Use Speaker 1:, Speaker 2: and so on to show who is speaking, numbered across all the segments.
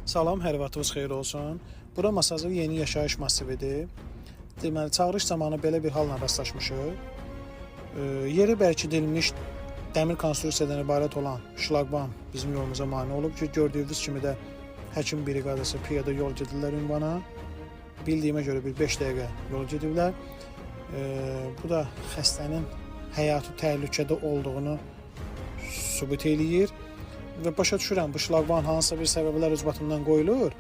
Speaker 1: Salam, hər vaxtınız xeyir olsun. Bura Masazır yeni yaşayış massividir. Deməli, çağırış zamanı belə bir halla rastlaşmışıq. Yeri bərkidilmiş dəmir konstruksiyadan ibarət olan şlaqbam bizim yolumuza mane olub ki, gördüyünüz kimi də həkim briqadası piyada yol gedirlər ünvana. Bildiyimə görə bir 5 dəqiqə yol gediblər. Bu da xəstənin həyatı təhlükədə olduğunu sübut eləyir. Və başa düşürəm, bu şlaqban hansısa bir səbəblər ucbatından qoyulur.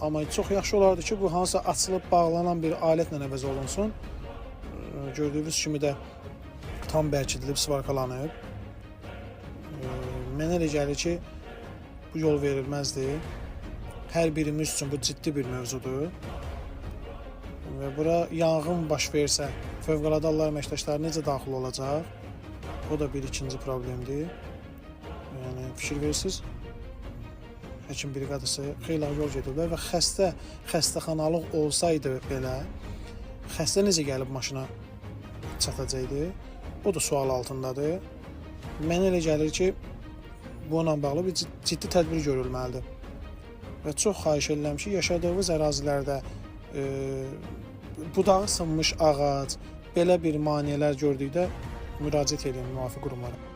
Speaker 1: Amma çox yaxşı olardı ki, bu hansısa açılıb bağlanan bir alətlə əvəz olunsun. Gördüyünüz kimi də tam bərkidilib, svarkalanıb. Mənə elə gəlir ki, bu yol verilməzdi. Hər birimiz üçün bu ciddi bir mövzudur. Və bura yanğın baş versə, Fövqəladə Hallar əməkdaşları necə daxil olacaq? O da bir ikinci problemdir. Yəni, fikir verirsiniz, həkim briqadası xeyli yol gediblər və xəstəxanalıq olsaydı belə, xəstə necə gəlib maşına çatacaqdı? O da sual altındadır. Mənə elə gəlir ki, bununla bağlı bir ciddi tədbir görülməlidir. Və çox xahiş edirəm ki, yaşadığımız ərazilərdə budağı sınmış ağac, belə bir maneələr gördükdə müraciət edin müvafiq qurumlara.